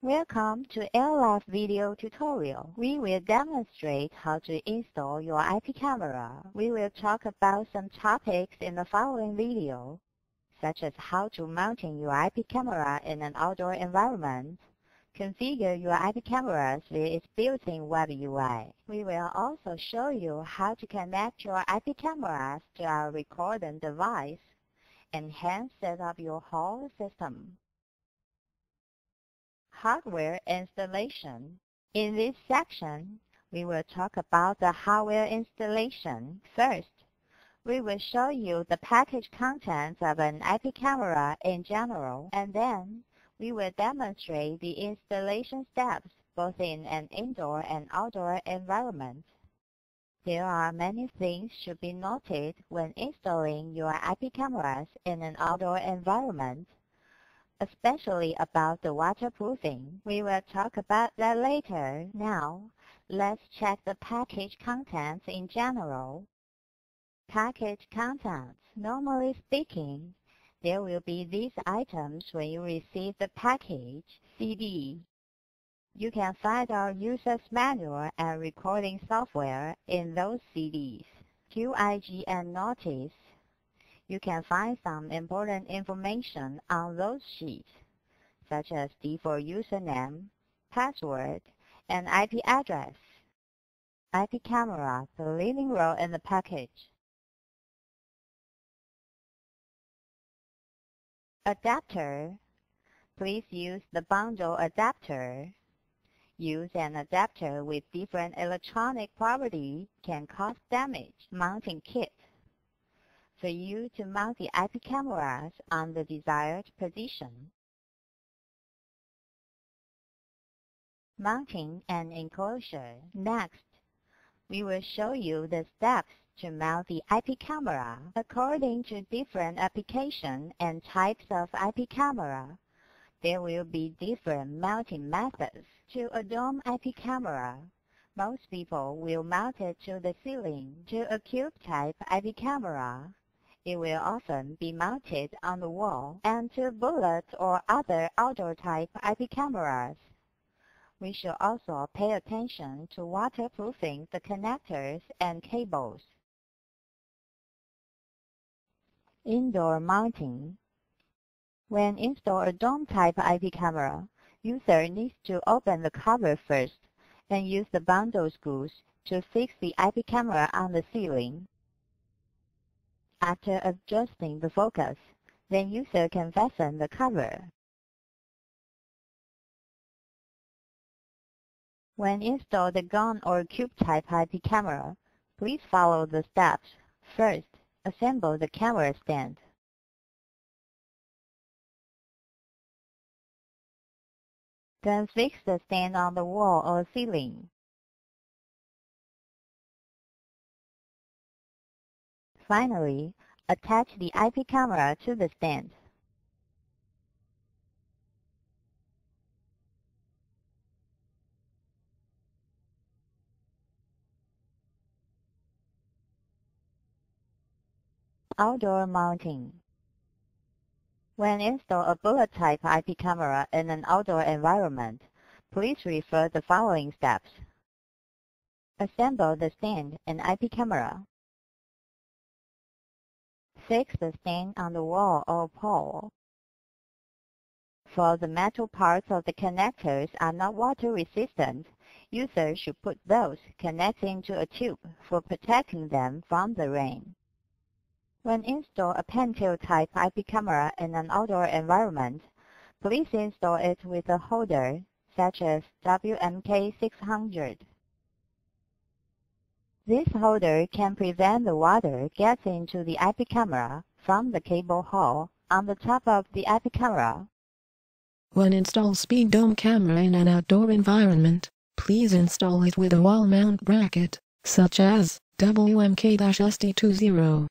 Welcome to AirLive video tutorial. We will demonstrate how to install your IP camera. We will talk about some topics in the following video, such as how to mount your IP camera in an outdoor environment, configure your IP cameras with its built-in web UI. We will also show you how to connect your IP cameras to our recording device and hence set up your whole system. Hardware installation. In this section, we will talk about the hardware installation. First, we will show you the package contents of an IP camera in general, and then we will demonstrate the installation steps both in an indoor and outdoor environment. There are many things should be noted when installing your IP cameras in an outdoor environment, especially about the waterproofing. We will talk about that later. Now, let's check the package contents in general. Package contents. Normally speaking, there will be these items when you receive the package. CD. You can find our user's manual and recording software in those CDs. QIG and notice. You can find some important information on those sheets, such as default username, password, and IP address. IP camera, the leading role in the package. Adapter. Please use the bundle adapter. Use an adapter with different electronic properties can cause damage. Mounting kit. For you to mount the IP cameras on the desired position. Mounting an enclosure. Next, we will show you the steps to mount the IP camera. According to different applications and types of IP camera, there will be different mounting methods. To a dome IP camera, most people will mount it to the ceiling. To a cube-type IP camera, it will often be mounted on the wall. And to bullet or other outdoor-type IP cameras, we should also pay attention to waterproofing the connectors and cables. Indoor mounting. When install a dome-type IP camera, user needs to open the cover first and use the bundle screws to fix the IP camera on the ceiling. After adjusting the focus, then user can fasten the cover. When install the gun or cube-type IP camera, please follow the steps. First, assemble the camera stand. Then fix the stand on the wall or ceiling. Finally, attach the IP camera to the stand. Outdoor mounting. When install a bullet-type IP camera in an outdoor environment, please refer the following steps. Assemble the stand and IP camera. Fix the stand on the wall or pole. For the metal parts of the connectors are not water resistant, users should put those connecting to a tube for protecting them from the rain. When install a pen-tilt-type IP camera in an outdoor environment, please install it with a holder, such as WMK600. This holder can prevent the water getting into the IP camera from the cable hole on the top of the IP camera. When install speed dome camera in an outdoor environment, please install it with a wall mount bracket, such as WMK-SD20.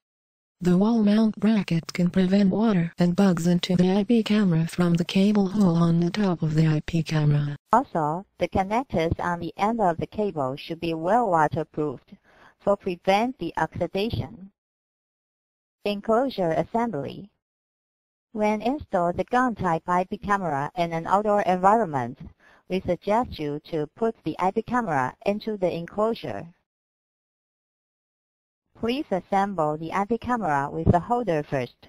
The wall mount bracket can prevent water and bugs into the IP camera from the cable hole on the top of the IP camera. Also, the connectors on the end of the cable should be well waterproofed to prevent the oxidation. Enclosure assembly. When install the gun-type IP camera in an outdoor environment, we suggest you to put the IP camera into the enclosure. Please assemble the IP camera with the holder first.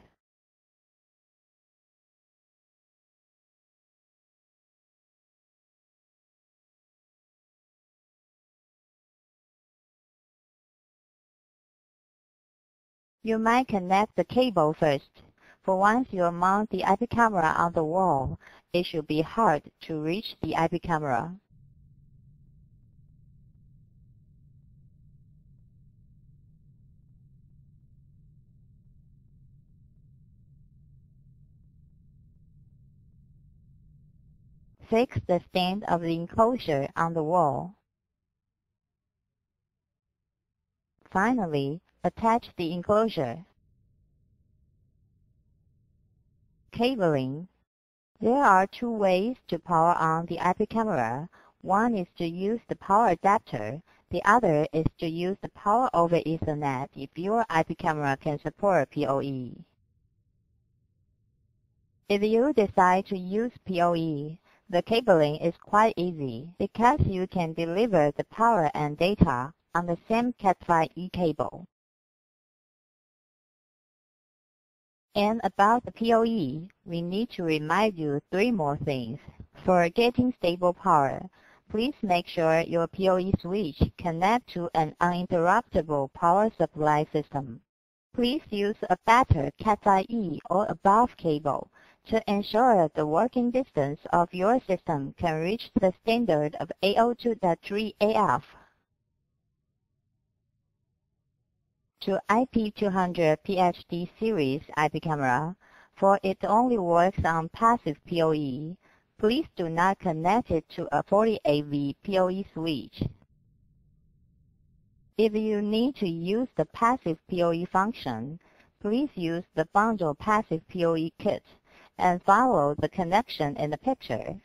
You might connect the cable first, for once you mount the IP camera on the wall, it should be hard to reach the IP camera. Fix the stand of the enclosure on the wall. Finally, attach the enclosure. Cabling. There are two ways to power on the IP camera. One is to use the power adapter. The other is to use the power over Ethernet if your IP camera can support PoE. If you decide to use PoE, the cabling is quite easy because you can deliver the power and data on the same Cat5e cable. And about the PoE, we need to remind you 3 more things. For getting stable power, please make sure your PoE switch connects to an uninterruptible power supply system. Please use a better Cat5e or above cable to ensure the working distance of your system can reach the standard of 802.3 AF. To IP200 PHD series IP camera, for it only works on passive PoE, please do not connect it to a 48V PoE switch. If you need to use the passive PoE function, please use the bundle passive PoE kit and follow the connection in the picture.